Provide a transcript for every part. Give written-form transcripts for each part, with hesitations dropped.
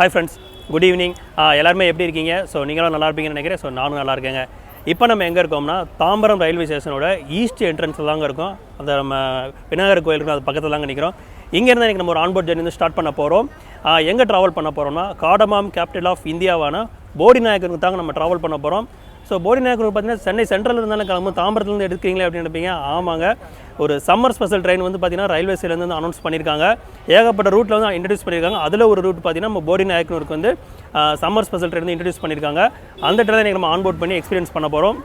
Hi friends, good evening. எல்லாருமே எப்படி இருக்கீங்க? ஸோ நீங்களும் நல்லா இருப்பீங்கன்னு நினைக்கிறேன். ஸோ நானும் நல்லா இருக்கேங்க. இப்போ நம்ம எங்கே இருக்கோம்னா தாம்பரம் ரயில்வே ஸ்டேஷனோட ஈஸ்ட் என்ட்ரன்ஸில் தாங்க இருக்கோம். அந்த நம்ம விநாயகர் கோயிலுக்கு அது பக்கத்தில் தாங்க நிற்கிறோம். இங்கேருந்து எனக்கு நம்ம ஒரு ஆன்போர்ட் ஜர்னி வந்து ஸ்டார்ட் பண்ண போகிறோம். எங்கே ட்ராவல் பண்ண போகிறோம்னா காடமாம் கேபிட்டல் ஆஃப் இந்தியாவான போடி நாயக்கருக்கு தாங்க நம்ம ட்ராவல் பண்ண போகிறோம். ஸோ போடி நாயக்கருக்கு பார்த்தீங்கன்னா சென்னை சென்ட்ரல் இருந்தாலும் கிளம்பும் தாம்பரத்துலேருந்து எடுக்கிறீங்களே அப்படின்னு நினைப்பீங்க. ஆமாங்க, ஒரு சம்மர் ஸ்பெஷல் ட்ரெயின் வந்து பார்த்தீங்கன்னா ரயில்வே சைட்லேருந்து வந்து அனௌன்ஸ் பண்ணியிருக்காங்க. ஏகப்பட்ட ரூட்டில் வந்து இன்ட்ரடியூஸ் பண்ணியிருக்காங்க. அதில் ஒரு ரூட் பார்த்தீங்கன்னா நம்ம போடி நாயக்கருக்கு வந்து சம்மர் ஸ்பெஷல் ட்ரெயின் வந்து இன்ட்ரடியூஸ் பண்ணியிருக்காங்க. அந்த ட்ரெயினை நம்ம ஆன்போர்ட் பண்ணி எக்ஸ்பீரியன்ஸ் பண்ண போகிறோம்.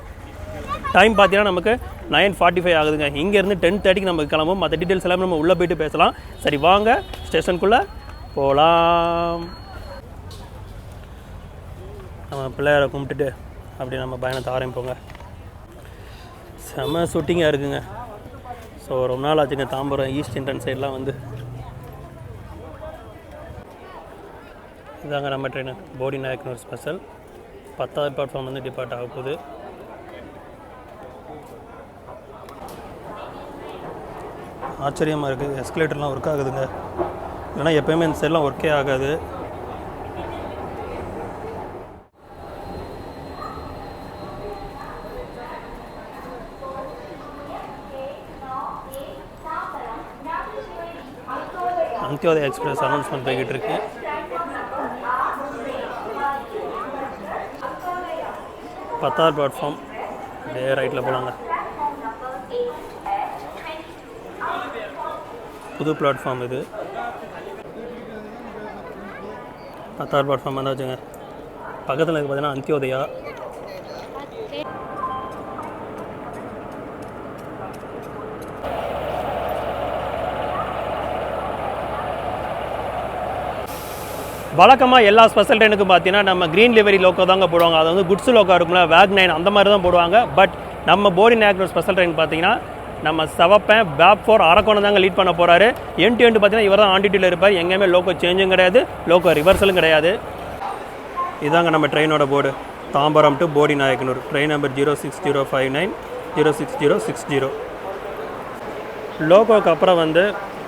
டைம் பார்த்தீங்கன்னா நமக்கு 9:45 ஆகுதுங்க. இங்கேருந்து 10:30க்கு நமக்கு கிளம்பும். மற்ற டீட்டெயில்ஸ் எல்லாமே நம்ம உள்ளே போய்ட்டு பேசலாம். சரி வாங்க ஸ்டேஷனுக்குள்ளே போகலாம். நம்ம பிள்ளையாரை கும்பிட்டுட்டு அப்படி நம்ம பயணத்தை ஆரம்பிப்போங்க. செம ஷூட்டிங்காக இருக்குங்க. ஸோ ரொம்ப நாள் ஆச்சுங்க தாம்பரம் ஈஸ்ட் என்ட்ரன்ஸ் சைட்லாம் வந்து. இதாங்க நம்ம ட்ரெயின் போடி நாயக்கனூர் ஸ்பெஷல் 10வது பிளாட்ஃபார்ம் வந்து டிபார்ட் ஆக போகுது. ஆச்சரியமாக இருக்குது, எஸ்கலேட்டர்லாம் ஒர்க் ஆகுதுங்க. இல்லைனா எப்போயுமே இந்த சைட்லாம் ஒர்க்கே ஆகாது. அந்தியோதயா எக்ஸ்பிரஸ் அனௌன்ஸ்மெண்ட் போய்கிட்டு இருக்கு. பத்தாவது பிளாட்ஃபார்ம் அப்படியே ரைட்டில் போகலாங்க. புது பிளாட்ஃபார்ம் இது. 10வது பிளாட்ஃபார்ம் வந்தாச்சுங்க. பக்கத்தில் இருக்குது பார்த்தீங்கன்னா அந்தியோதயா. வழக்கமாக எல்லா ஸ்பெஷல் ட்ரெயினுக்கும் பார்த்தீங்கன்னா நம்ம க்ரீன் லிவரி லோக்கோ தாங்க போடுவாங்க. அது வந்து குட்ஸ் லோக்கோ இருக்குங்களா, வேக்9 அந்த மாதிரி தான் போடுவாங்க. பட் நம்ம போடி நாயக்கனூர் ஸ்பெஷல் ட்ரெயின் பார்த்தீங்கன்னா நம்ம செவப்பேன் BAP4 அரக்கோணம் தாங்க லீட் பண்ண போகிறாரு. என் டு எண்டு பார்த்தீங்கன்னா இவர் தான் ஆண்டிடியூவில் இருப்பார். எங்கேயுமே லோக்கோ சேஞ்சும் கிடையாது, லோக்கோ ரிவர்சலும் கிடையாது. இதாங்க நம்ம ட்ரெயினோட board. Tambaram to Bodi Nayakkanur. Train number 06059 06060. லோகோக்கு அப்புறம் வந்து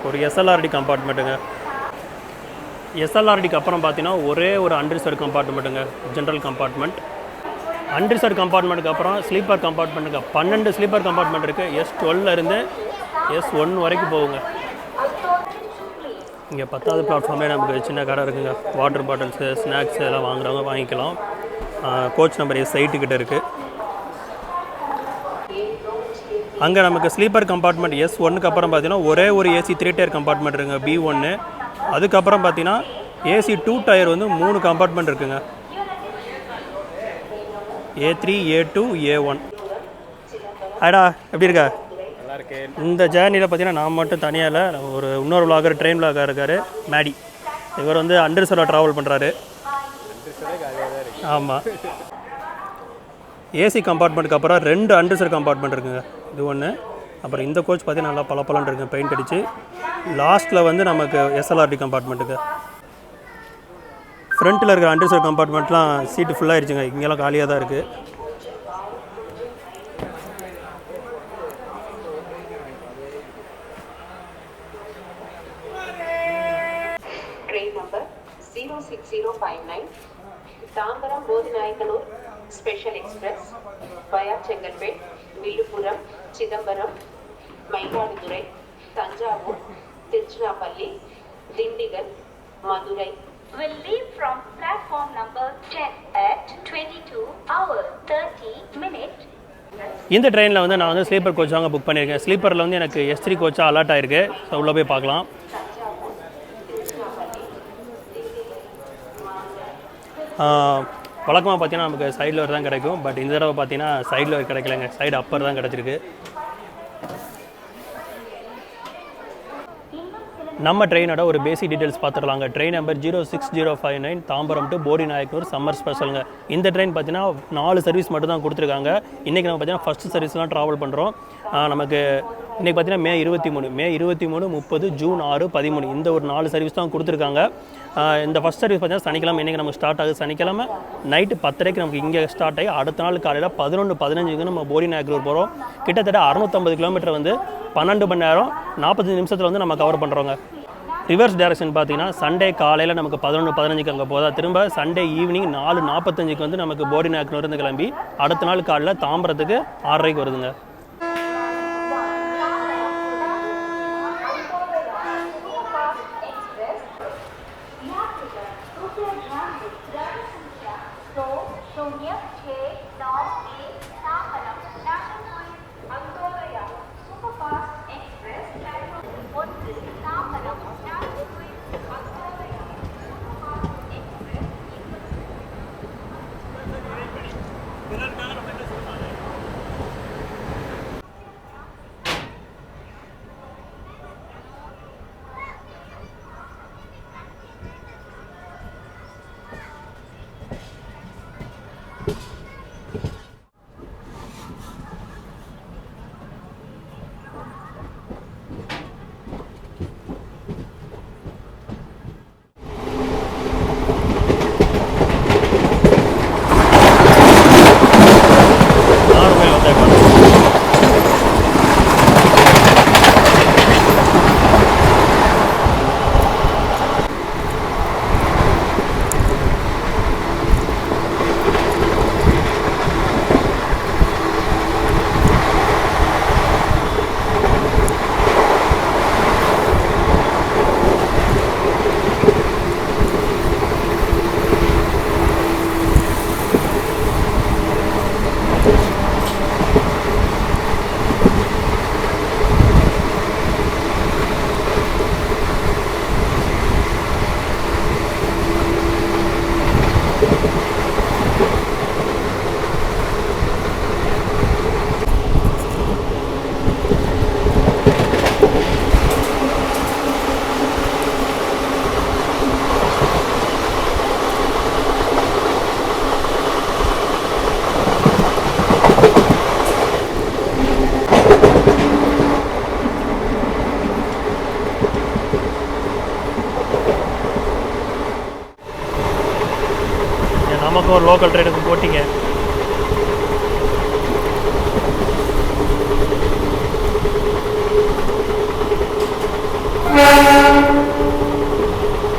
ஒரு SLRD கம்பார்ட்மெண்ட்டுங்க. SLRDக்கு அப்புறம் பார்த்தீங்கன்னா ஒரே ஒரு அன்ரிசர்வ் கம்பார்ட்மெண்ட்டுங்க, ஜென்ரல் கம்பார்ட்மெண்ட். அன்ரிசர்வ் கம்பார்ட்மெண்ட்டுக்கு அப்புறம் ஸ்லீப்பர் கம்பார்ட்மெண்ட்டுங்க. 12 ஸ்லீப்பர் கம்பார்ட்மெண்ட் இருக்குது. S12லேருந்து S1 வரைக்கும் போகுங்க. இங்கே 10வது பிளாட்ஃபார்மே நமக்கு சின்ன கடை இருக்குங்க. வாட்டர் பாட்டில்ஸு, ஸ்நாக்ஸ் எல்லாம் வாங்குறவங்க வாங்கிக்கலாம். கோச் நம்பர் S8 கிட்ட இருக்குது. அங்கே நமக்கு ஸ்லீப்பர் கம்பார்ட்மெண்ட் S1க்கு அப்புறம் பார்த்தீங்கன்னா ஒரே ஒரு AC 3 டயர் கம்பார்ட்மெண்ட் இருக்குங்க, B1. அதுக்கப்புறம் பார்த்தீங்கன்னா AC 2 டயர் வந்து 3 கம்பார்ட்மெண்ட் இருக்குங்க, A3 A2 A1. ஆடா எப்படி இருக்கா? நல்லா இருக்கு. இந்த ஜேர்னியில் பார்த்தீங்கன்னா நான் மட்டும் தனியாக இல்லை, ஒரு இன்னொரு விளாகர், ட்ரெயின் விளாகர் இருக்கார் மேடி. இவர் வந்து அன்ரிசர்வில் ட்ராவல் பண்ணுறாரு. ஆமாம். AC கம்பார்ட்மெண்ட்டுக்கு அப்புறம் 2 அன்ரிசர்வ் கம்பார்ட்மெண்ட் இருக்குங்க. இது ஒன்று. அப்புறம் இந்த கோச் பார்த்தீங்கன்னா நல்லா பளபளன்னு இருக்குங்க, பெயிண்ட் அடித்து. லாஸ்ட்டில் வந்து நமக்கு SLRD கம்பார்ட்மெண்ட்டுக்கு. ஃப்ரண்ட்டில் இருக்கிற அன்ரிசர்வ் கம்பார்ட்மெண்ட்லாம் சீட்டு ஃபுல்லாகிடுச்சுங்க. இங்கெல்லாம் காலியாக தான் இருக்குது. Train number 06059 Tambaram Bodi Nayakkanur special express via Chengalpet, Villupuram, Chidambaram, Mayiladuthurai, Thanjavur, Tiruchirappalli, Dindigul, Madurai. Will leave from platform number 10 at 22 hours 30 minutes. இந்த ட்ரெயினில் வந்து நான் வந்து ஸ்லீப்பர் கோச் தாங்க புக் பண்ணியிருக்கேன். ஸ்லீப்பரில் வந்து எனக்கு S3 கோச்சாக அலர்ட் ஆகிருக்கு. ஸோ உள்ளே போய் பார்க்கலாம். வழக்கமாக பார்த்தீங்கன்னா நமக்கு சைடில் ஒரு தான் கிடைக்கும். பட் இந்த தடவை பார்த்தீங்கன்னா சைடில் ஒரு கிடைக்கலங்க, சைடு அப்பர் தான் கிடச்சிருக்கு. நம்ம ட்ரெயினோட ஒரு பேசிக் டீட்டெயில்ஸ் பார்த்துடலாங்க. Train number 06059 Tambaram to Bodi Nayakkanur summer ஸ்பெஷலுங்க. இந்த ட்ரெயின் பார்த்தீங்கன்னா 4 சர்வீஸ் மட்டும் தான் கொடுத்துருக்காங்க. இன்றைக்கி நம்ம பார்த்தீங்கன்னா ஃபஸ்ட்டு சர்வீஸ்லாம் ட்ராவல் பண்ணுறோம். நமக்கு இன்றைக்கி பார்த்தீங்கன்னா மே 23, 30, ஜூன் 6, 13 இந்த ஒரு 4 சர்வீஸ் தான் கொடுத்துருக்காங்க. இந்த ஃபஸ்ட் சர்வீஸ் பார்த்தீங்கன்னா சனிக்கிழமை இன்றைக்கி நமக்கு ஸ்டார்ட் ஆகுது. சனிக்கிழமை நைட்டு 10:30க்கு நமக்கு இங்கே ஸ்டார்ட் ஆகி அடுத்த நாள் காலையில் 11:15க்கு நம்ம போடி நாயக்கனூர் போகிறோம். கிட்டத்தட்ட 650 கிலோமீட்டர் வந்து 12 மணி நேரம் 45 நிமிஷத்தில் வந்து நம்ம கவர் பண்ணுறோங்க. ரிவர்ஸ் டைரக்ஷன் பார்த்தீங்கன்னா சண்டே காலையில் நமக்கு 11:15க்கு அங்கே போதா, திரும்ப சண்டே ஈவினிங் 4:45க்கு வந்து நமக்கு போடி நாயக்கனூர்லேருந்து கிளம்பி அடுத்த நாள் காலைல தாம்பரத்துக்கு 6:30க்கு வருதுங்க. நமக்கு ஒரு லோக்கல் ட்ரெயினுக்கு போட்டிங்க.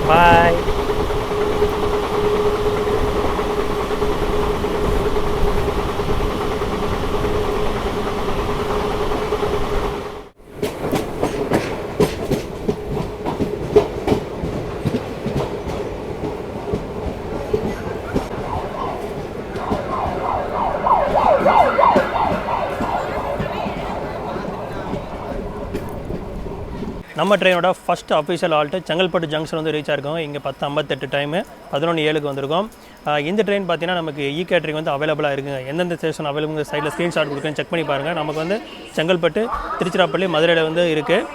பாய். நம்ம ட்ரெயினோட first official halt Chengalpattu junction வந்து ரீச் ஆகிருக்கோம். இங்கே 10:58 டைமு 11:07க்கு வந்திருக்கோம். இந்த ட்ரெயின் பார்த்தீங்கன்னா நமக்கு இ கேட்டரிங் வந்து அவைலபிளாக இருக்குங்க. எந்தெந்த ஸ்டேஷன் அவைலபிள் சைடில் ஸ்க்ரீன்ஷாட் கொடுக்குன்னு செக் பண்ணி பாருங்கள். நமக்கு வந்து செங்கல்பட்டு, திருச்சிராப்பள்ளி, மதுரையில் வந்து இருக்குது.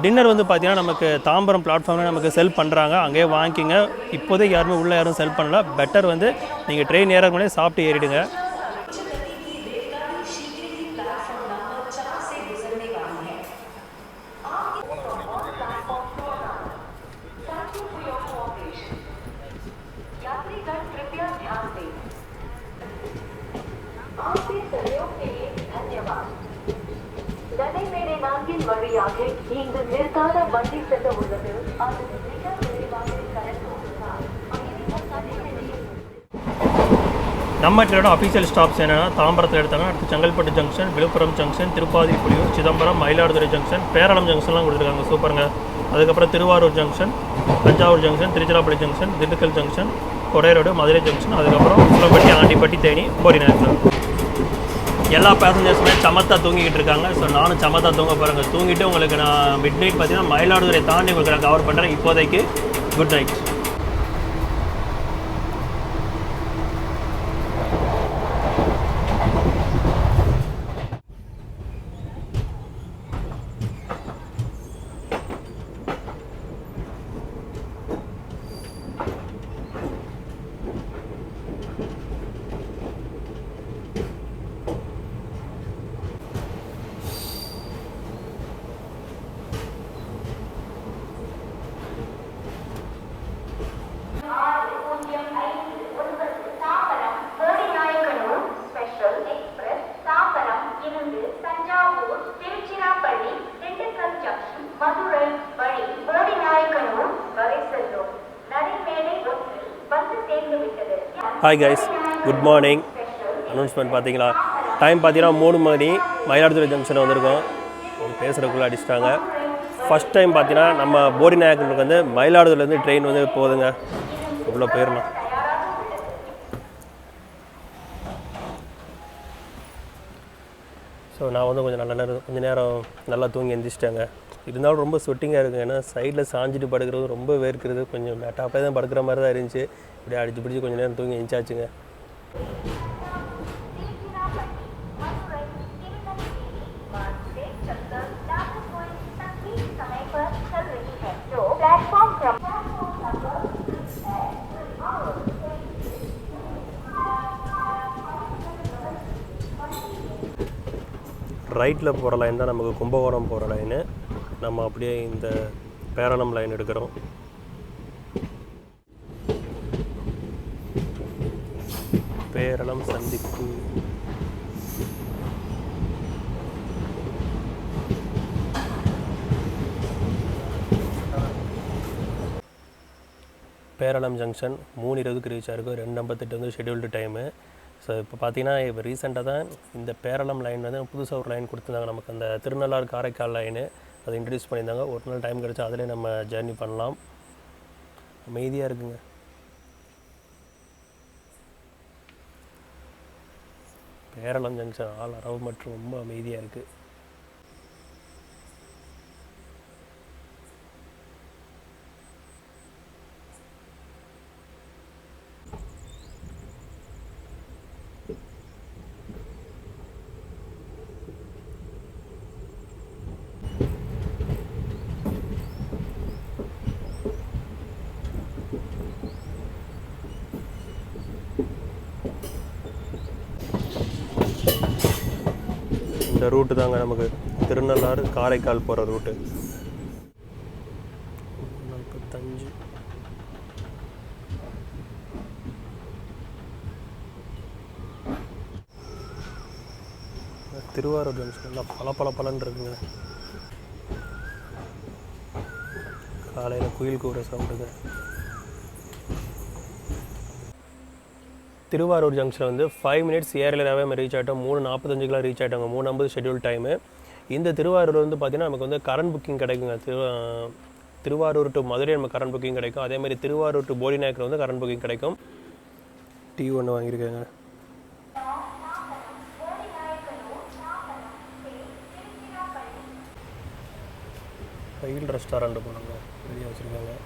டின்னர் வந்து பார்த்தீங்கன்னா நமக்கு தாம்பரம் பிளாட்ஃபார்மில் நமக்கு செல் பண்ணுறாங்க, அங்கேயே வாங்கிக்கிங்க. இப்போதைக்கு யாருமே உள்ளே யாரும் செல் பண்ணல. பெட்டர் வந்து நீங்கள் ட்ரெயின் ஏறக்கு முன்னாடி சாப்பிட்டு ஏறிடுங்க. வழியாக இங்கு நிறுத்தாத வண்டி செல்ல உள்ளது. நம்ம ட்ரெயினோட அஃபீஷியல் ஸ்டாப்ஸ் என்னென்னா தாம்பரத்தில் எடுத்தாங்க, அடுத்து Chengalpattu junction, Villupuram junction, Tiruppathi Puliyur, Chidambaram, Mayiladuthurai junction, Peralam ஜங்ஷன்லாம் கொடுத்துருக்காங்க. சூப்பருங்க. அதுக்கப்புறம் Thiruvarur junction, Thanjavur junction, Tiruchirappalli junction, Dindigul junction, Kodai Road, Madurai junction, அதுக்கப்புறம் உலம்பட்டி, ஆண்டிப்பட்டி, தேனி, போடி நாயக்கனூர். எல்லா பேசஞ்சர்ஸுமே சமத்தாக தூங்கிக்கிட்டு இருக்காங்க. ஸோ நானும் சமத்தாக தூங்க போகிறேங்க. தூங்கிட்டு உங்களுக்கு நான் மிட் நைட் பார்த்தீங்கன்னா மயிலாடுதுறை தாண்டி உங்களுக்கு நான் கவர் பண்ணுறேன். இப்போதைக்கு good night. Hi guys, good morning. Announcement பார்த்தீங்களா? டைம் பார்த்தீங்கன்னா 3 மணி. மயிலாடுதுறை ஜங்ஷன் வந்திருக்கோம். பேசுகிறக்குள்ளே அடிச்சிட்டாங்க. ஃபஸ்ட் டைம் பார்த்தீங்கன்னா நம்ம போடி நாயக்கனுக்கு வந்து மயிலாடுதுறையிலேருந்து ட்ரெயின் வந்து போகுதுங்க. இவ்வளோ போயிடலாம். ஸோ நான் வந்து கொஞ்சம் நேரம் நல்லா தூங்கி எந்திரிச்சிட்டேங்க. இருந்தாலும் ரொம்ப ஸ்வெட்டிங்காக இருக்குது. ஏன்னா சைடில் சாஞ்சிட்டு படுக்கிறது ரொம்ப வேர்க்கிறது. கொஞ்சம் டாப்பாக தான் படுக்கிற மாதிரி தான் இருந்துச்சு. இப்படியே அடிச்சு பிடிச்சி கொஞ்சம் நேரம் தூங்கி எந்திரிச்சாச்சுங்க. ரைட்டில் போகிற லைன் தான் நமக்கு கும்பகோணம் போகிற லைனு. நம்ம அப்படியே இந்த பேரளம் லைன் எடுக்கிறோம். பேரளம் சந்திப்பு. பேரளம் ஜங்ஷன் 3:20க்கு ரீச் ஆகிருக்கும். 2:58 வந்து ஷெட்யூல்டு டைமு. ஸோ இப்போ பார்த்தீங்கன்னா இப்போ ரீசெண்டாக தான் இந்த பேரளம் லைன் வந்து புதுசாக ஒரு லைன் கொடுத்துருந்தாங்க நமக்கு. அந்த திருநள்ளாறு காரைக்கால் லைனு அதை இன்ட்ரடியூஸ் பண்ணியிருந்தாங்க. ஒரு நாள் டைம் கிடச்சா அதிலே நம்ம ஜேர்னி பண்ணலாம். அமைதியாக இருக்குங்க. பேரளம் ஜங்ஷன் ஆள் அரவு மற்றும் ரொம்ப அமைதியாக இருக்குது. இந்த ரூட்டு தாங்க நமக்கு திருநள்ளாறு காரைக்கால் போகிற ரூட்டு. 45 திருவாரூர் ஜங்ஷன் நல்லா பலன்னு இருக்குங்க. காலையில் குயில் கூற சவுண்டுங்க. திருவாரூர் ஜங்ஷன் வந்து 5 மினிட்ஸ் ஏர்லியராகவே நம்ம ரீச் ஆகிட்டோம். 3:45 ரீச் ஆகிட்டோங்க. 3:50 schedule time. இந்த திருவாரூர் வந்து பார்த்திங்கன்னா நமக்கு வந்து கரண்ட் புக்கிங் கிடைக்குங்க. திருவாரூர் டு மதுரை நம்ம கரண்ட் புக்கிங் கிடைக்கும். அதேமாதிரி திருவாரூர் டு போடி நாயக்கர் வந்து கரண்ட் புக்கிங் கிடைக்கும். டீ ஒன்று வாங்கியிருக்கேங்க. ரயில் ரெஸ்டாரண்ட் போனாங்க, வெளியே வச்சுருக்காங்க.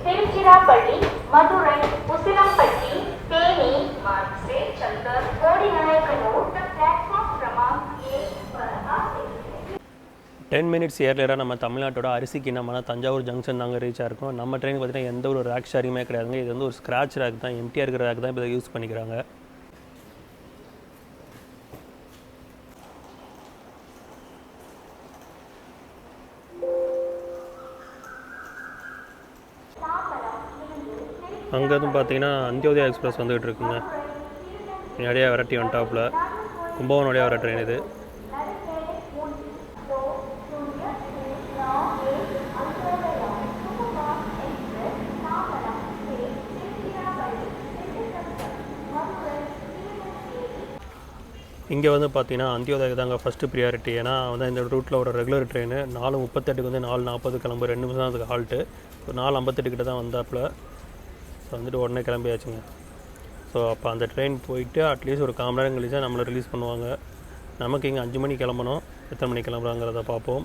Tiruchirappalli, Madurai, Usilampatti, Theni, மான்சே, Chandar, Kodinayakkanur. The platform Cramant A पर आ 10 மினிட்ஸ் ஏர்லியராக நம்ம தமிழ்நாட்டோட அரிசி கிண்ணமான தஞ்சாவூர் ஜங்ஷன் தாங்க ரீச் ஆகிருக்கோம். நம்ம ட்ரெயின் பார்த்தீங்கன்னா எந்த ஒரு ரேக் ஷேரிங்குமே கிடையாதுங்க. இது வந்து ஒரு ஸ்க்ராட்ச் ரேக் தான், எம்டியாக இருக்கிற ரேக் தான் இப்போ இதை யூஸ் பண்ணிக்கிறாங்க. அங்கேருந்து பார்த்தீங்கன்னா அந்தியோதயா எக்ஸ்பிரஸ் வந்துகிட்டு இருக்குங்க. நிறையா வெரைட்டி ஒன் டாப்பில் கும்பகோணம் வழியாக வர ட்ரெயின் இது. இங்கே வந்து பார்த்தீங்கன்னா அந்தியோதயா தாங்க ஃபஸ்ட்டு ப்ரியாரிட்டி. ஏன்னா வந்து இந்த ரூட்டில் ஒரு ரெகுலர் ட்ரெயின் 4:38 வந்து 4:40 கிளம்பு, 2 நிமிஷம் தான் அதுக்கு ஹால்ட்டு. ஸோ 4:58 கிட்ட தான் வந்தாப்பில். ஸோ வந்துட்டு உடனே கிளம்பியாச்சுங்க. ஸோ அப்போ அந்த ட்ரெயின் போயிட்டு அட்லீஸ்ட் ஒரு 1/4 மணி நேரம் கழிச்சா நம்மளை ரிலீஸ் பண்ணுவாங்க. நமக்கு இங்கே 5 மணிக்கு கிளம்பணும். எத்தனை மணிக்கு கிளம்புறாங்கிறத பார்ப்போம்.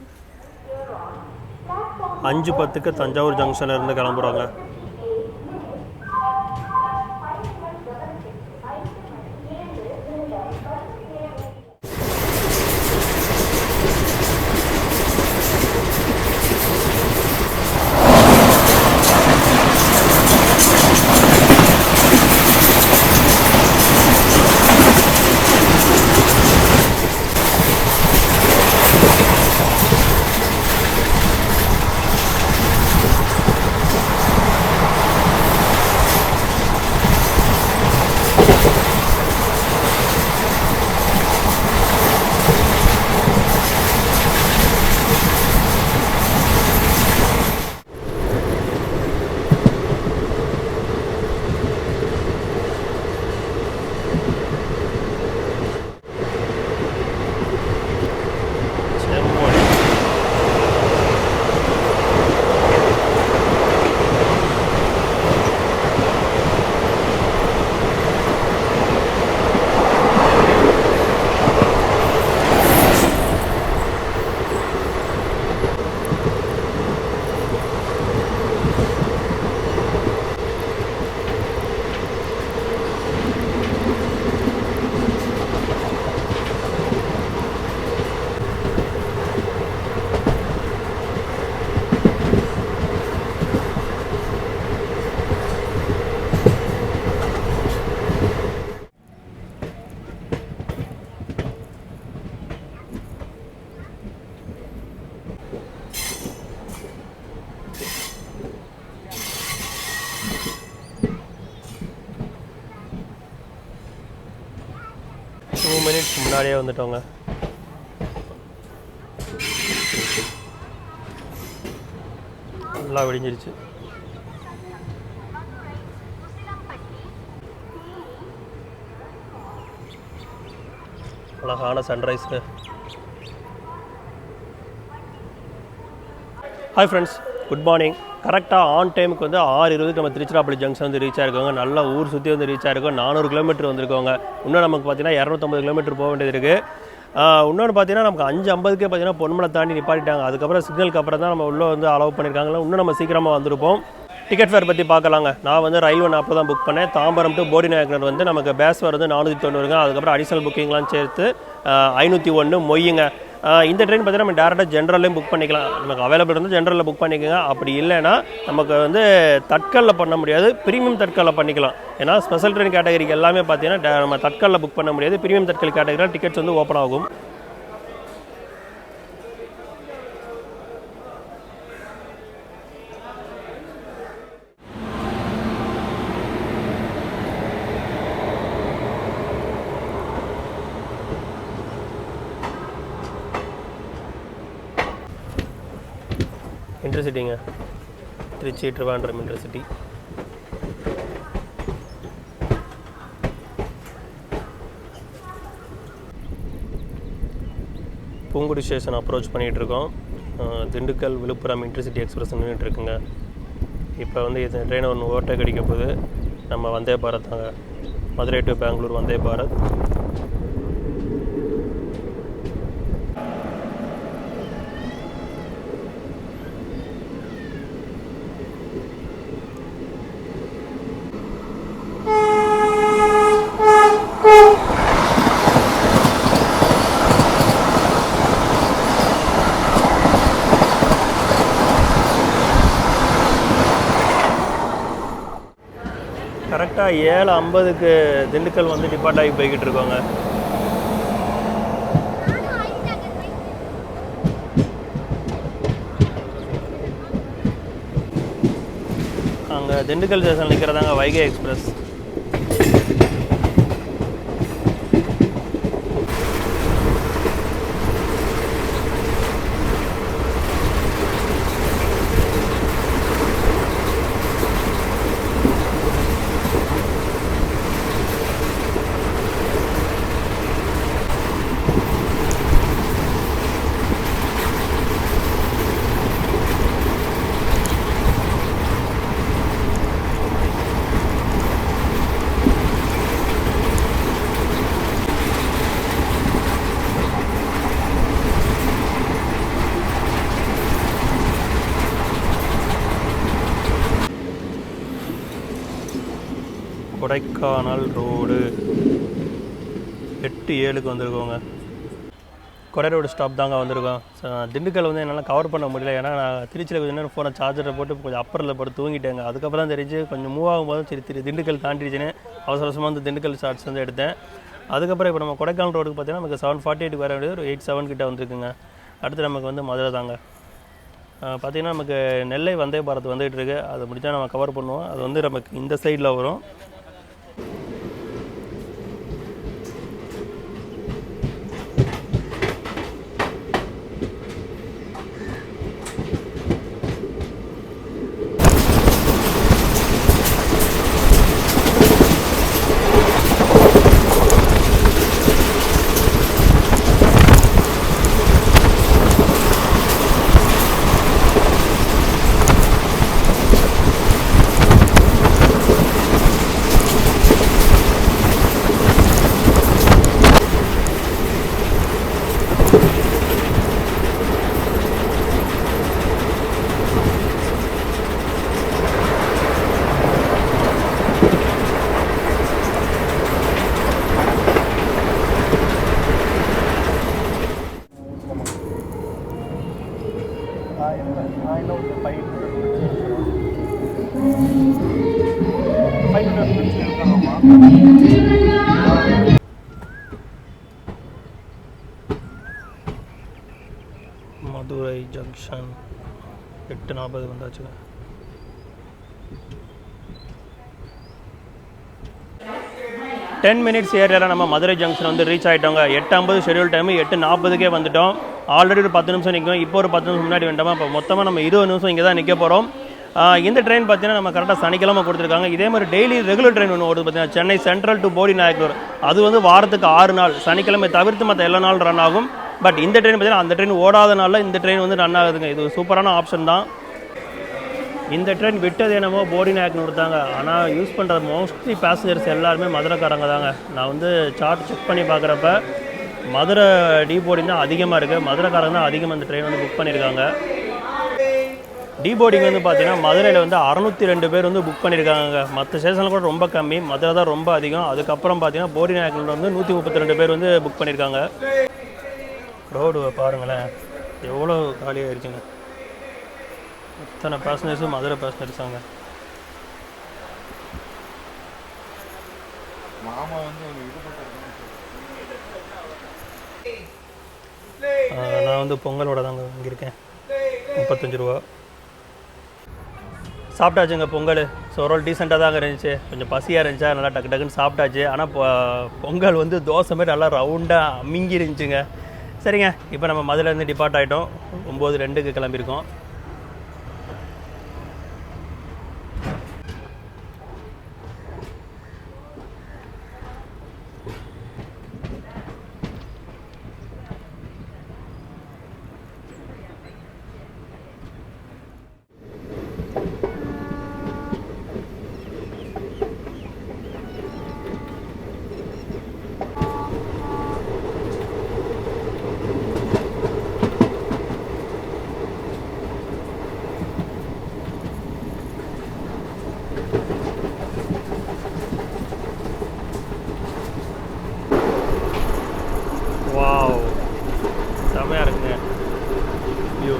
5:10க்கு தஞ்சாவூர் ஜங்ஷனில் இருந்து கிளம்புறாங்க. முன்னாடியே வந்துட்டோங்க. நல்லா விடிஞ்சிருச்சு. அழகான sunrise. Hi friends, good morning. கரெக்டாக ஆன் டைமுக்கு வந்து 6:20 நம்ம திருச்சிராப்பள்ளி ஜங்ஷன் வந்து ரீச் ஆகிருக்கோங்க. நல்லா ஊர் சுற்றி வந்து ரீச் ஆகிருக்கோம். 400 கிலோமீட்டர் வந்திருக்கோங்க. இன்னும் நமக்கு பார்த்தீங்கன்னா 250 கிலோமீட்டர் போக வேண்டியது இருக்குது. இன்னொன்று பார்த்தீங்கன்னா நமக்கு 5:50க்கே பார்த்தீங்கன்னா பொன்மலை தாண்டி நிப்பாட்டிட்டாங்க. அதுக்கப்புறம் சிக்னலுக்கு அப்புறம் தான் நம்ம உள்ளே வந்து அலோவ் பண்ணியிருக்காங்களா. இன்னும் நம்ம சீக்கிரமாக வந்திருப்போம். டிக்கெட் ஃபேர் பற்றி பார்க்கலாங்க. நான் வந்து ரயில்வே ஆப்பில் தான் புக் பண்ணேன். தாம்பரம் டு போடிநாயக்கர் வந்து நமக்கு பேஸ் வருது 490ங்க. அதுக்கப்புறம் அடிஷனல் புக்கிங்லாம் சேர்த்து 501 மொய்யுங்க. இந்த ட்ரெயின் பார்த்தீங்கன்னா நம்ம டேரெக்டாக ஜென்ரல்லையும் புக் பண்ணிக்கலாம். நமக்கு அவைலபிள் வந்து ஜென்ரலில் புக் பண்ணிக்கோங்க. அப்படி இல்லைன்னா நமக்கு வந்து தட்கலில் பண்ண முடியாது, ப்ரீமியம் தட்கலில் பண்ணிக்கலாம். ஏன்னா ஸ்பெஷல் ட்ரெயின் கேட்டகரிக்கு எல்லாமே பார்த்தீங்கன்னா நம்ம தட்கலில் புக் பண்ண முடியாது. ப்ரீமியம் தட்கல் கேட்டகரியில் டிக்கெட்ஸ் வந்து ஓப்பன் ஆகும். இன்டர்சிட்டிங்க, Trichy Trivandrum intercity. Poongudi station approach பண்ணிகிட்ருக்கோம். திண்டுக்கல் விழுப்புரம் இன்டர்சிட்டி எக்ஸ்பிரஸ் நின்றுட்டுருக்குங்க. இப்போ வந்து இந்த ட்ரெயினை ஒன்று ஓவர்டேக் அடிக்க போகுது. நம்ம வந்தே பாரத் தாங்க, மதுரை டு பெங்களூர் வந்தே பாரத். கரெக்டாக 7:50க்கு திண்டுக்கல் வந்து டிபார்ட் ஆகி போய்கிட்டு இருக்கோங்க. அங்கே திண்டுக்கல் ஸ்டேஷன் நிற்கிறதாங்க வைகை எக்ஸ்பிரஸ். கொடைக்கானல் ரோடு 8:07க்கு வந்திருக்கோங்க. கொடை ரோடு ஸ்டாப் தாங்க வந்திருக்கோம். திண்டுக்கல் வந்து என்னால் கவர் பண்ண முடியல. ஏன்னா நான் திருச்சியில் கொஞ்சம் நேரம் ஃபோனை சார்ஜரை போட்டு கொஞ்சம் அப்பரில் போட்டு தூங்கிட்டேங்க. அதுக்கப்புறம் தான் தெரிஞ்சு கொஞ்சம் மூவ் ஆகும்போது சரி திண்டுக்கல் தாண்டிடுச்சுன்னு அவசர அவசரமாக வந்து திண்டுக்கல் ஷார்ட்ஸ் வந்து எடுத்தேன். அதுக்கப்புறம் இப்போ நம்ம கொடைக்கானல் ரோடுக்கு பார்த்தீங்கன்னா நமக்கு 7:48 வர வேண்டியது ஒரு 8:07 கிட்ட வந்துருக்குங்க. அடுத்து நமக்கு வந்து மதுரை தாங்க. பார்த்திங்கன்னா நமக்கு நெல்லை வந்தே பாரத் வந்துகிட்டு இருக்குது. அதை முடித்தா நம்ம கவர் பண்ணுவோம். அது வந்து நமக்கு இந்த சைடில் வரும். மதுரை ஜங்ஷன் 8:40 வந்தாச்சுங்க. 10 மினிட்ஸ் ஏரியாவில் நம்ம மதுரை ஜங்ஷன் வந்து ரீச் ஆகிட்டோங்க. 8:50 ஷெடியூல் டைமு, 8:40க்கே வந்துட்டோம். ஆல்ரெடி ஒரு 10 நிமிஷம் நிற்கும், இப்போ ஒரு 10 நிமிஷம் முன்னாடி வந்துட்டோமா. இப்போ மொத்தமாக நம்ம 20 நிமிஷம் இங்கே தான் நிற்க போகிறோம். இந்த ட்ரெயின் பார்த்தீங்கன்னா நம்ம கரெக்டாக சனிக்கிழமை கொடுத்துருக்காங்க. இதே மாதிரி டெய்லி ரெகுலர் ட்ரெயின் ஒன்று ஓடுது பார்த்தீங்கன்னா, சென்னை சென்ட்ரல் டு போடி நாயக்கனூர். அது வந்து வாரத்துக்கு 6 நாள், சனிக்கிழமை தவிர்த்து மற்ற எல்லா நாளும் ரன் ஆகும். பட் இந்த ட்ரெயின் பார்த்தீங்கன்னா அந்த ட்ரெயின் ஓடாத நாளில் இந்த ட்ரெயின் வந்து ரன் ஆகுதுங்க. இது சூப்பரான ஆப்ஷன் தான். இந்த ட்ரெயின் விட்டது என்னமோ போடி நாயக்கனூர் தாங்க. ஆனால் யூஸ் பண்ணுற மோஸ்ட்லி பேசஞ்சர்ஸ் எல்லாருமே மதுரைக்காரங்க தாங்க. நான் வந்து சார்ட் செக் பண்ணி பார்க்குறப்ப மதுரை டீபோர்டிங் தான் அதிகமாக இருக்குது. மதுரைக்காரங்க தான் அதிகமாக இந்த ட்ரெயின் வந்து புக் பண்ணியிருக்காங்க. டீபோர்டிங் வந்து பார்த்தீங்கன்னா மதுரையில் வந்து 602 பேர் வந்து புக் பண்ணியிருக்காங்க. மற்ற ஸ்டேஷனில் கூட ரொம்ப கம்மி, மதுரை தான் ரொம்ப அதிகம். அதுக்கப்புறம் பார்த்தீங்கன்னா போடி நாயக்கனூர் வந்து 132 பேர் வந்து புக் பண்ணியிருக்காங்க. ரோடு பாருங்களேன் எவ்வளோ காலியாக இருக்குங்க. இத்தனை பேசஞ்சர்ஸும் மதுரை பேசஞ்சர்ஸாங்க. நான் வந்து பொங்கலோட தாங்க வாங்கியிருக்கேன், 35 ரூபா. சாப்பிட்டாச்சுங்க பொங்கல். ஸோ ஓரளவு டீசெண்டாக தாங்க இருந்துச்சு. கொஞ்சம் பசியாக இருந்துச்சா, நல்லா டக்கு டக்குன்னு சாப்பிட்டாச்சு. ஆனால் பொங்கல் வந்து தோசை மாதிரி நல்லா ரவுண்டாக அமிங்கி இருந்துச்சுங்க. சரிங்க, இப்போ நம்ம மதுரையிலேருந்து டிபார்ட் ஆகிட்டோம். 9:02க்கு கிளம்பியிருக்கோம். வாவ், செமையாக இருக்குங்க வியூ.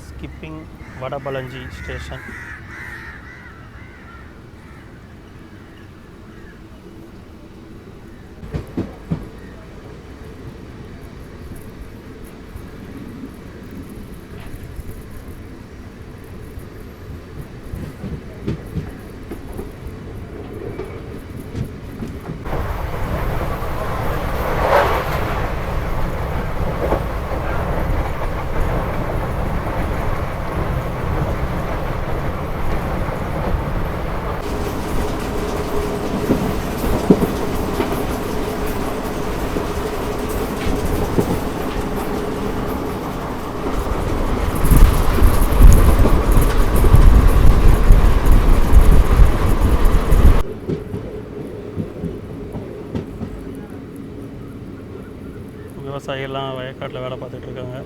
Skipping Vadapalanji station. விவசாயிகள்லாம் வயக்காட்டில் வேலை பார்த்துட்ருக்காங்க.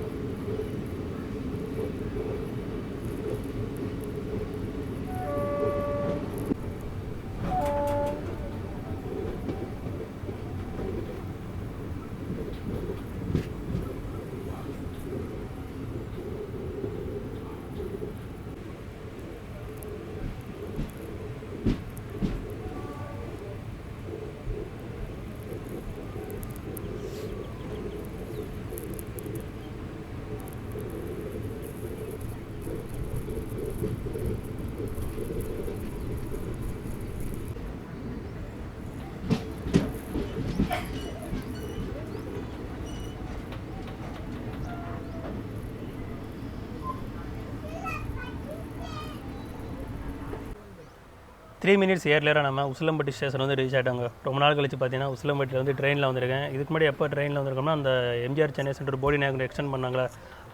த்ரீ மினிட்ஸ் ஏர்லியராக நம்ம உசிலம்பட்டி ஸ்டேஷன் வந்து ரீச் ஆகிட்டாங்க. ரொம்ப நாள் கழிச்சு பார்த்தீங்கன்னா உசிலம்பட்டியில் வந்து ட்ரெயினில் வந்திருக்கேன். இதுக்கு முன்னாடி எப்போ ட்ரெயினில் வந்திருக்கோம்னா அந்த எம்ஜிஆர் சென்னை சென்டர் போடி நாயக்கனூர் எக்ஸ்டெண்ட் பண்ணாங்களே,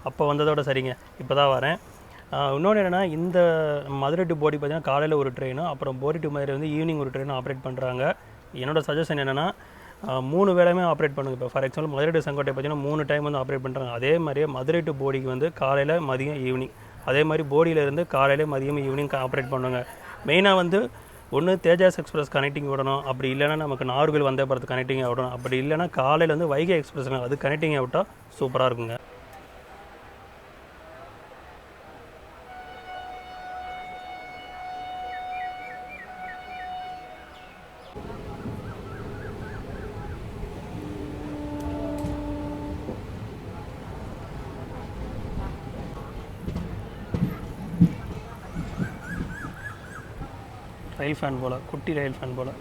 அப்போ வந்ததோட சரிங்க இப்போ தான் வரேன். இன்னொன்று என்னென்னா இந்த மதுரை டு போடி பார்த்திங்கன்னா காலையில் ஒரு ட்ரெயினும் அப்புறம் போடி டு மதுரை வந்து ஈவினிங் ஒரு ட்ரெயினும் ஆப்ரேட் பண்ணுறாங்க. என்னோடய சஜஷன் என்னென்னா 3 வேளையுமே ஆப்ரேட் பண்ணுங்கள். இப்போ for example Madurai to Sengottai பார்த்தீங்கன்னா 3 டைம் வந்து ஆப்ரேட் பண்ணுறாங்க. அதே மாதிரியே மதுரை டு போடிக்கு வந்து காலையில் மதியம் ஈவினிங், அதே மாதிரி போடியிலேருந்து காலையில் மதியம் ஈவினிங் ஆப்ரேட் பண்ணுவாங்க. மெயினாக வந்து ஒன்று தேஜாஸ் எக்ஸ்பிரஸ் கனெக்டிங் விடணும், அப்படி இல்லைனா நமக்கு நாகர்கோவில் வந்தே போகிறது கனெக்டிங்காக விடணும், அப்படி இல்லைனா காலையில் வந்து வைகை எக்ஸ்பிரஸ் அது கனெக்டிங்காக விட்டால் சூப்பராக இருக்குங்க. ரயில் ஃபேன் போல், குட்டி ரயில் ஃபேன் போல்.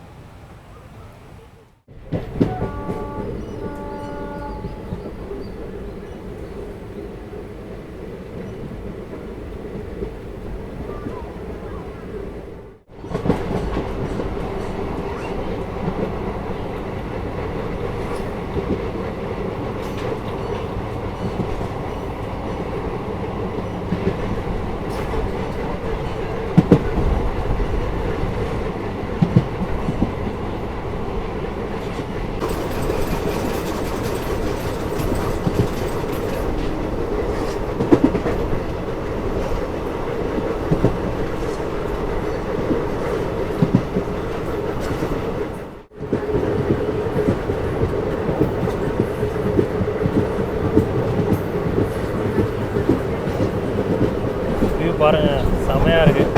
பாருங்க, செமையாக இருக்குது.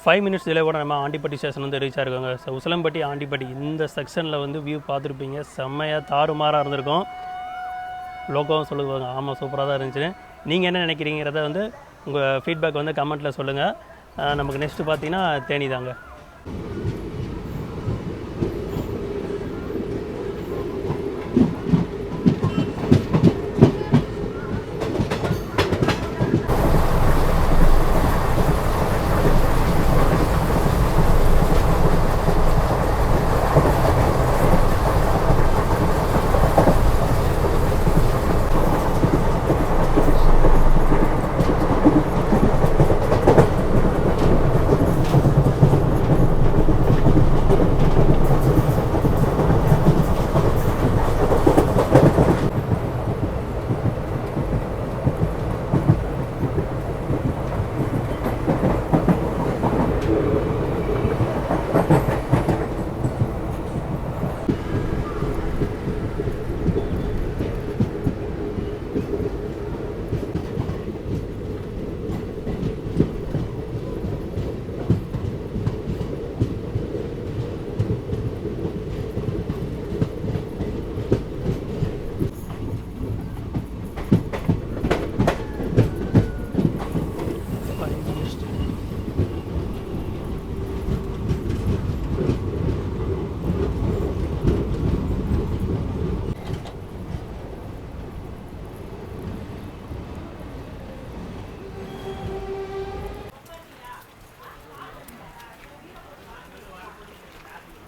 ஃபைவ் மினிட்ஸ் டிலே கூட நம்ம ஆண்டிப்பட்டி ஸ்டேஷன் வந்து ரீச் ஆகிருக்காங்க. ஸோ உசிலம்பட்டி ஆண்டிப்பட்டி இந்த செக்ஷனில் வந்து வியூ பார்த்துருப்பீங்க, செம்மையாக தாறுமாறாக இருந்திருக்கும். லோகோவும் சொல்லுவாங்க, ஆமாம் சூப்பராக தான் இருந்துச்சு. நீங்கள் என்ன நினைக்கிறீங்கிறத வந்து உங்கள் ஃபீட்பேக் வந்து கமெண்ட்டில் சொல்லுங்கள். நமக்கு நெக்ஸ்ட்டு பார்த்தீங்கன்னா தேனி தாங்க.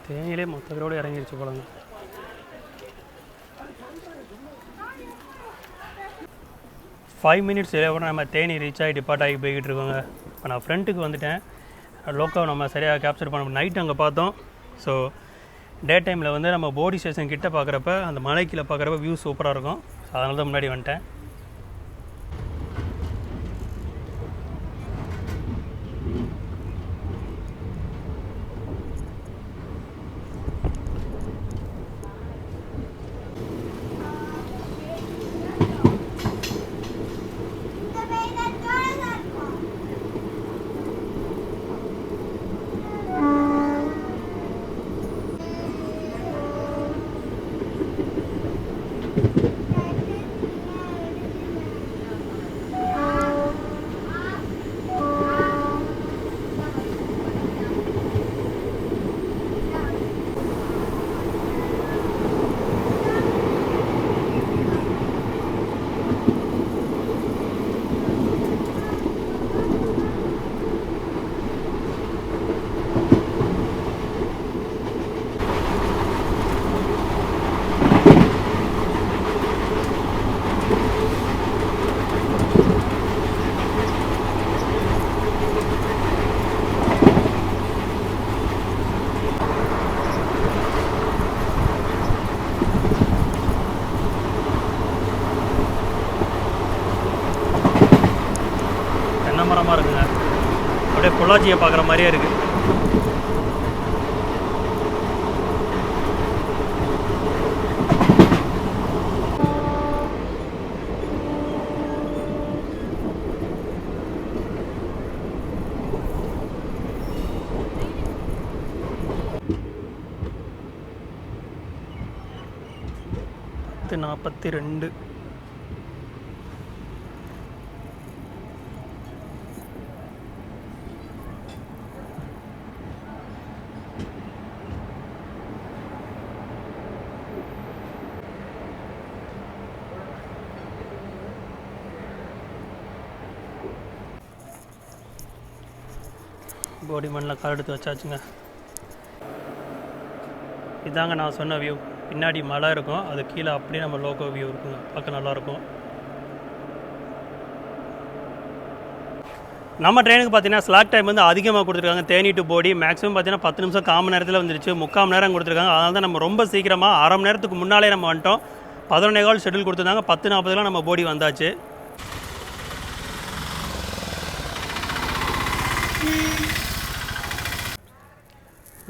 தேனியிலே மொத்த பேரோடு இறங்கிடுச்சு போலங்க. 5 மினிட்ஸ் கூட நம்ம தேனி ரீச் ஆகி டிபார்ட் ஆகி போய்கிட்டு இருக்கோங்க. இப்போ நான் ஃப்ரண்ட்டுக்கு வந்துட்டேன். லோக்கோ நம்ம சரியாக கேப்சர் பண்ண நைட் அங்கே பார்த்தோம். ஸோ டே டைமில் வந்து நம்ம போடி ஸ்டேஷன் கிட்ட பார்க்குறப்ப அந்த மலை கீழே பார்க்குறப்ப வியூ சூப்பராக இருக்கும். அதனால தான் முன்னாடி வந்துட்டேன். மரமாக இருக்குங்க. அப்படியே பொள்ளாச்சியை பார்க்குற மாதிரியே இருக்குது. பத்து 42 போடி மண்ணில் கால் எடுத்து வச்சாச்சுங்க. இதாங்க நான் சொன்ன வியூ. பின்னாடி மலை இருக்கும், அது கீழே அப்படியே நம்ம லோக்கோ வியூ இருக்குங்க. பார்க்க நல்லாயிருக்கும். நம்ம ட்ரெயினுக்கு பார்த்தீங்கன்னா ஸ்லாக் டைம் வந்து அதிகமாக கொடுத்துருக்காங்க. தேனி டு போடி மேக்ஸிமம் பார்த்தீங்கன்னா 10 நிமிஷம் 1/4 மணி நேரத்தில் வந்துருச்சு. 3/4 மணி நேரம் கொடுத்துருக்காங்க. அதனால தான் நம்ம ரொம்ப சீக்கிரமாக 1/2 மணி நேரத்துக்கு முன்னாலே நம்ம வந்துட்டோம். 11:15 ஷெட்யூல் கொடுத்துருந்தாங்க. 10:40 நம்ம போடி வந்தாச்சு.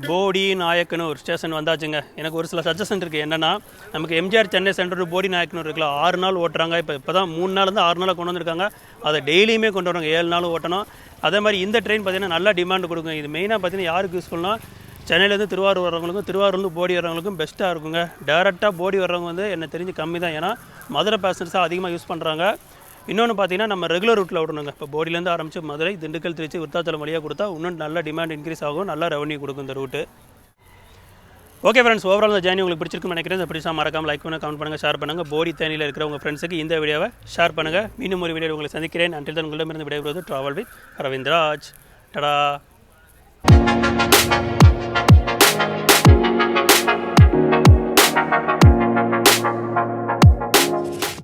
போடி நாயக்கனூர் ஸ்டேஷன் வந்தாச்சுங்க. எனக்கு ஒரு சில சஜஷன் இருக்குது. என்னென்னா, நமக்கு எம்ஜிஆர் சென்னை சென்ட்ரல் டு போடி நாயக்கனூர் இருக்குல்ல, 6 நாள் ஓட்டுறாங்க. இப்போ தான் 3 நாள்லேருந்து 6 நாளாக கொண்டு வந்திருக்காங்க. அதை டெய்லியுமே கொண்டு வராங்க, 7 நாள் ஓட்டணும். அதே மாதிரி இந்த ட்ரெயின் பார்த்திங்கன்னா நல்லா டிமாண்ட் கொடுக்கும். இது மெயினாக பார்த்தீங்கன்னா யாருக்கு யூஸ்ஃபுல்னா, சென்னையிலேருந்து திருவாரூர் வரவங்களுக்கும் திருவாரூர்லேருந்து போடி வரவங்களுக்கும் பெஸ்ட்டாக இருக்குங்க. டேரெக்டாக போடி வரவங்க வந்து எனக்கு தெரிஞ்சு கம்மி தான். ஏன்னா மதுரை பேசஞ்சர்ஸாக அதிகமாக யூஸ் பண்ணுறாங்க. இன்னொன்று பார்த்தீங்கன்னா நம்ம ரெகுலர் ரூட்டில் விடணுங்க. இப்போ போடியிலேருந்து ஆரம்பித்து மதுரை, திண்டுக்கல், திருச்சி, விருத்தாச்சலம் வழியாக கொடுத்தா இன்னும் நல்ல டிமாண்ட் இன்க்ரீஸ் ஆகும், நல்ல ரெவன்யூ கொடுக்கும் இந்த ரூட்டு. ஓகே ஃப்ரெண்ட்ஸ், ஓவரால் இந்த ஜேர்னி உங்களுக்கு பிடிச்சிருக்குன்னு நினைக்கிறேன். இந்த பிடிச்சா மறக்காமல் லைக் பண்ணுங்கள், கமெண்ட் பண்ணுங்கள், ஷேர் பண்ணுங்கள். போடி தேனியில் இருக்கிற உங்கள் ஃப்ரெண்ட்ஸுக்கு இந்த வீடியோவை ஷேர் பண்ணுங்கள். மீண்டும் ஒரு வீடியோ உங்களை சந்திக்கிறேன். அன்டில் தான் உங்களிடமிருந்து விடைபெறுவது ட்ராவல் வித் அரவிந்த் ராஜ். டடா.